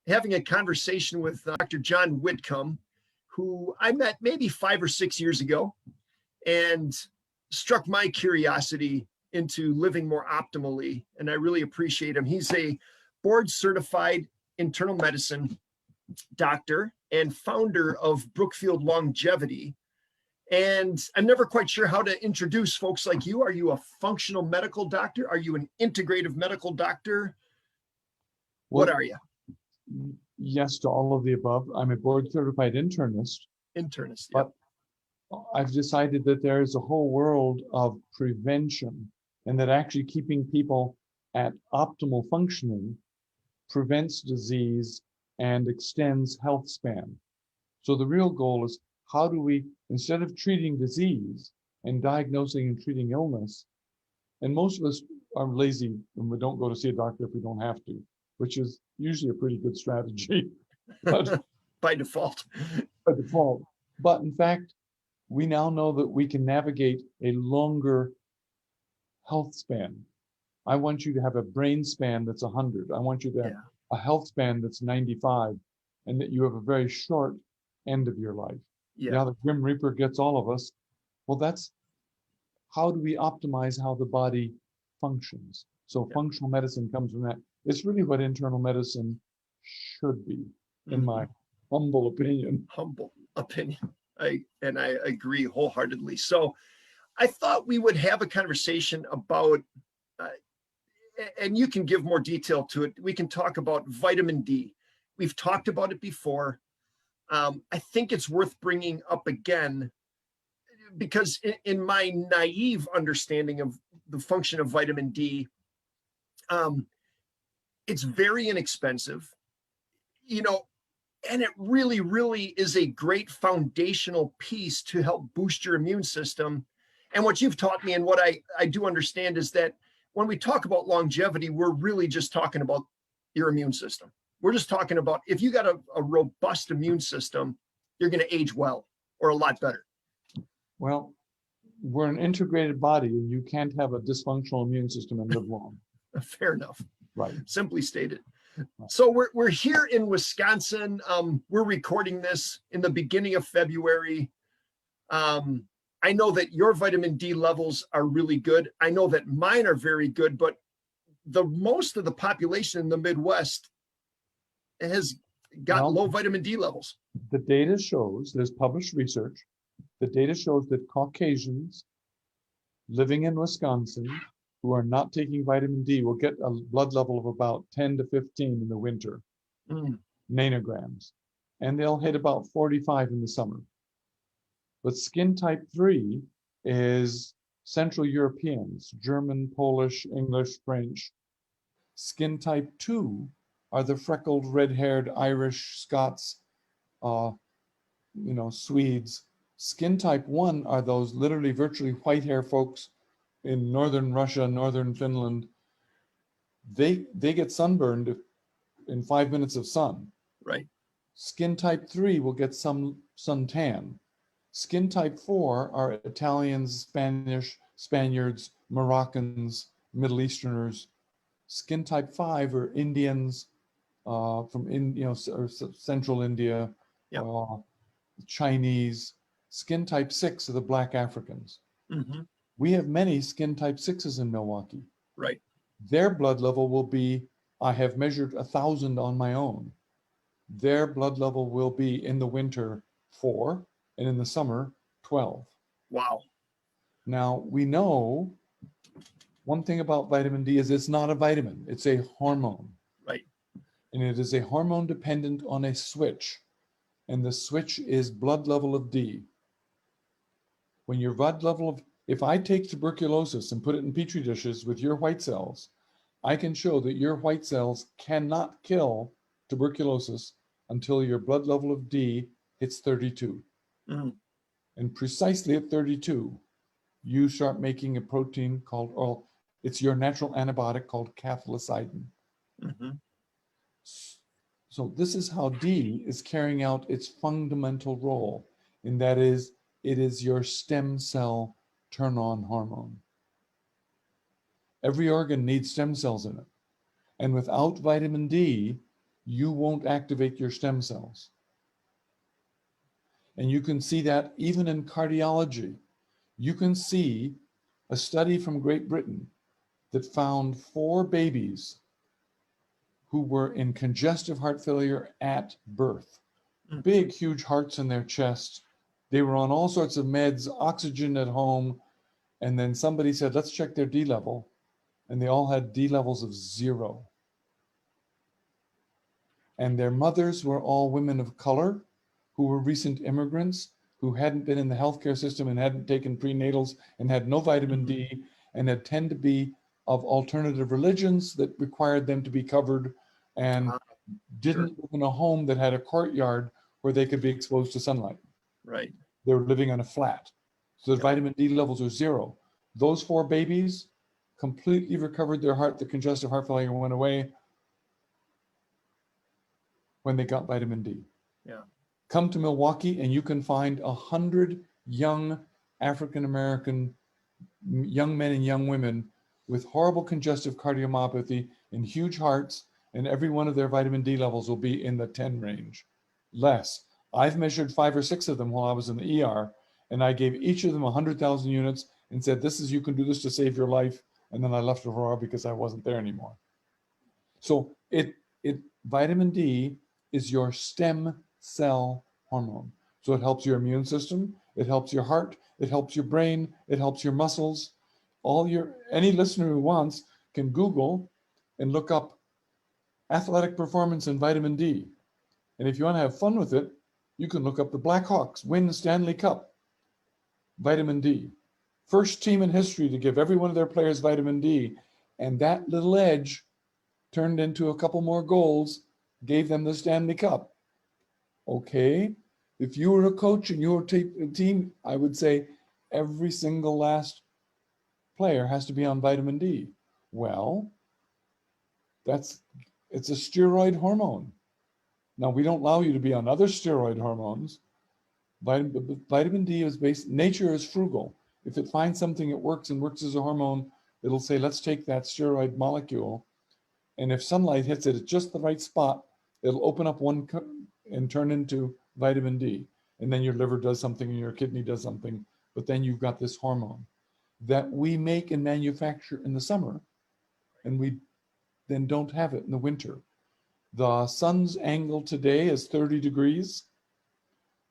having a conversation with Dr. John Whitcomb, who I met maybe 5 or 6 years ago and struck my curiosity into living more optimally. And I really appreciate him. He's a board certified internal medicine doctor and founder of Brookfield Longevity. And I'm never quite sure how to introduce folks like you. Are you a functional medical doctor? Are you an integrative medical doctor? What are you? Yes to all of the above. I'm a board certified internist. Internist, yeah. But I've decided that there is a whole world of prevention, and that actually keeping people at optimal functioning prevents disease and extends health span. So the real goal is, how do we, instead of treating disease and diagnosing and treating illness, and most of us are lazy and we don't go to see a doctor if we don't have to, which is usually a pretty good strategy. But by default. By default. But in fact, we now know that we can navigate a longer health span. I want you to have a brain span that's 100. I want you to have a health span that's 95, and that you have a very short end of your life. Yeah, the Grim Reaper gets all of us. Well, that's how do we optimize how the body functions? So functional medicine comes from that. It's really what internal medicine should be, in my humble opinion. Humble opinion. I agree wholeheartedly. So I thought we would have a conversation about, and you can give more detail to it. We can talk about vitamin D. We've talked about it before. I think it's worth bringing up again, because in my naive understanding of the function of vitamin D, it's very inexpensive, and it really, really is a great foundational piece to help boost your immune system. And what you've taught me, and what I do understand, is that when we talk about longevity, we're really just talking about your immune system. We're just talking about, if you got a robust immune system, you're going to age well, or a lot better. Well, we're an integrated body, and you can't have a dysfunctional immune system and live long. Fair enough. Right. Simply stated. So we're here in Wisconsin. We're recording this in the beginning of February. I know that your vitamin D levels are really good. I know that mine are very good, but most of the population in the Midwest has got low vitamin D levels. The data shows, there's published research, the data shows that Caucasians living in Wisconsin who are not taking vitamin D will get a blood level of about 10 to 15 in the winter, nanograms, and they'll hit about 45 in the summer. But skin type 3 is Central Europeans, German, Polish, English, French. Skin type 2 are the freckled, red-haired Irish, Scots, Swedes. Skin type 1 are those literally virtually white hair folks in northern Russia, northern Finland. They get sunburned in 5 minutes of sun. Right. Skin type 3 will get some suntan. Skin type 4 are Italians, Spaniards, Moroccans, Middle Easterners. Skin type 5 are Indians from Central India, Chinese. Skin type 6 are the Black Africans. We have many skin type 6s in Milwaukee. Right. Their blood level will be, I have measured 1,000 on my own. Their blood level will be in the winter 4, and in the summer 12. Wow. Now, we know one thing about vitamin D is it's not a vitamin, it's a hormone. Right. And it is a hormone dependent on a switch. And the switch is blood level of D. When your blood level of, if I take tuberculosis and put it in petri dishes with your white cells, I can show that your white cells cannot kill tuberculosis until your blood level of D hits 32. And precisely at 32, you start making a protein called, it's your natural antibiotic called cathelicidin. So this is how D is carrying out its fundamental role, and that is, it is your stem cell turn-on hormone. Every organ needs stem cells in it. And without vitamin D, you won't activate your stem cells. And you can see that even in cardiology. You can see a study from Great Britain that found 4 babies who were in congestive heart failure at birth. Big, huge hearts in their chest. They were on all sorts of meds, oxygen at home. And then somebody said, let's check their D level. And they all had D levels of 0. And their mothers were all women of color who were recent immigrants, who hadn't been in the healthcare system and hadn't taken prenatals and had no vitamin D, and had tend to be of alternative religions that required them to be covered, and didn't live in a home that had a courtyard where they could be exposed to sunlight. Right. They were living on a flat. So the vitamin D levels are 0. Those 4 babies completely recovered their heart. The congestive heart failure went away when they got vitamin D. Yeah. Come to Milwaukee and you can find 100 young African-American young men and young women with horrible congestive cardiomyopathy and huge hearts, and every one of their vitamin D levels will be in the 10 range, less. I've measured 5 or 6 of them while I was in the ER, and I gave each of them 100,000 units and said, you can do this to save your life. And then I left Aurora because I wasn't there anymore. So vitamin D is your stem cell hormone. So it helps your immune system, it helps your heart, it helps your brain, it helps your muscles. Any listener who wants can Google and look up athletic performance and vitamin D. And if you want to have fun with it, you can look up the Blackhawks win the Stanley Cup, vitamin D. First team in history to give every one of their players vitamin D. And that little edge turned into a couple more goals, gave them the Stanley Cup. Okay, if you were a coach and you were a team, I would say every single last player has to be on vitamin D. Well, it's a steroid hormone. Now, we don't allow you to be on other steroid hormones. Vitamin D is nature is frugal. If it finds something that works and works as a hormone, it'll say, let's take that steroid molecule. And if sunlight hits it at just the right spot, it'll open up one and turn into vitamin D. And then your liver does something and your kidney does something. But then you've got this hormone that we make and manufacture in the summer, and we then don't have it in the winter. The sun's angle today is 30 degrees.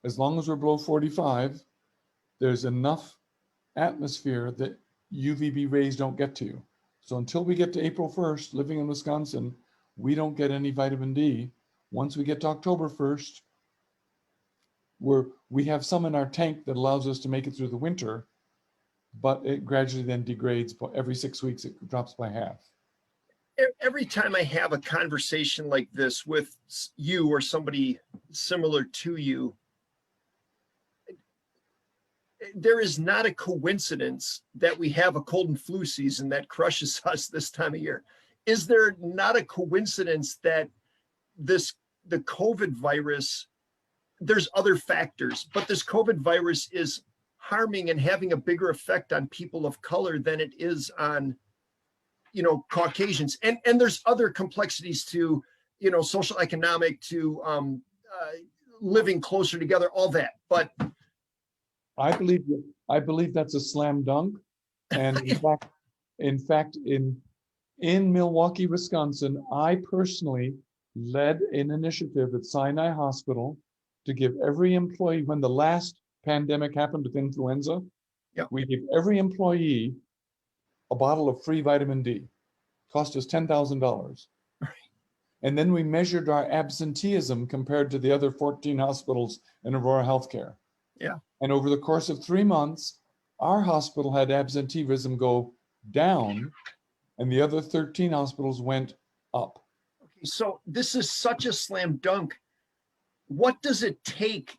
As long as we're below 45, there's enough atmosphere that UVB rays don't get to you. So until we get to April 1st, living in Wisconsin, we don't get any vitamin D. Once we get to October 1st, we have some in our tank that allows us to make it through the winter, but it gradually then degrades. But every 6 weeks, it drops by half. Every time I have a conversation like this with you or somebody similar to you, there is not a coincidence that we have a cold and flu season that crushes us this time of year. Is there not a coincidence that the COVID virus, there's other factors, but this COVID virus is harming and having a bigger effect on people of color than it is on, Caucasians. And there's other complexities to, social, economic, to living closer together, all that. But I believe that's a slam dunk. And in fact, in Milwaukee, Wisconsin, I personally led an initiative at Sinai Hospital to give every employee, when the last pandemic happened with influenza, we gave every employee a bottle of free vitamin D. Cost us $10,000. Right. And then we measured our absenteeism compared to the other 14 hospitals in Aurora Healthcare. Yeah. And over the course of 3 months, our hospital had absenteeism go down, and the other 13 hospitals went up. Okay, so this is such a slam dunk. What does it take?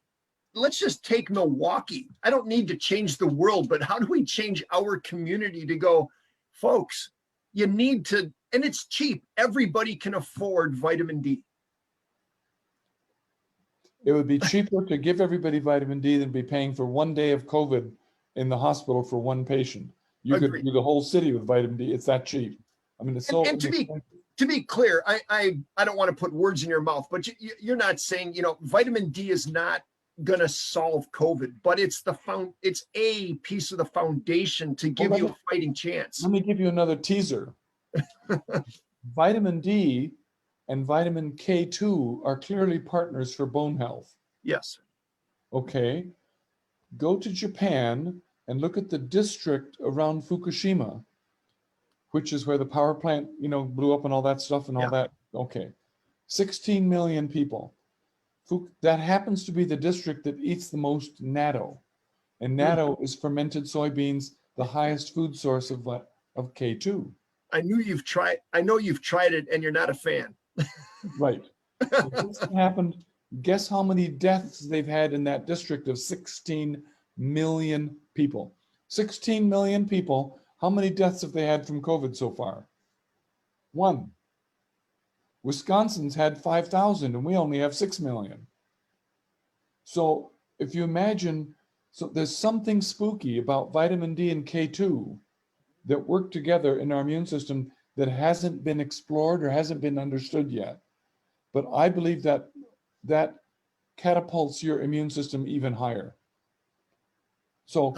Let's just take Milwaukee. I don't need to change the world, but how do we change our community to go, folks, you need to, and it's cheap. Everybody can afford vitamin D. It would be cheaper to give everybody vitamin D than be paying for 1 day of COVID in the hospital for one patient. You Agreed. could do the whole city with vitamin D. It's that cheap. I mean, it's so. And to to be clear, I don't want to put words in your mouth, but you're not saying, vitamin D is not going to solve COVID, but it's a piece of the foundation to give you a fighting chance. Let me give you another teaser. Vitamin D and vitamin K2 are clearly partners for bone health. Yes. Okay. Go to Japan and look at the district around Fukushima, which is where the power plant, blew up and all that stuff and all that. Okay. 16 million people. That happens to be the district that eats the most natto. And natto is fermented soybeans, the highest food source of K2. I know you've tried it and you're not a fan. Right. So this happened. Guess how many deaths they've had in that district of 16 million people? 16 million people. How many deaths have they had from COVID so far? 1. Wisconsin's had 5,000 and we only have 6 million. So if you imagine, so there's something spooky about vitamin D and K2 that work together in our immune system that hasn't been explored or hasn't been understood yet. But I believe that catapults your immune system even higher. So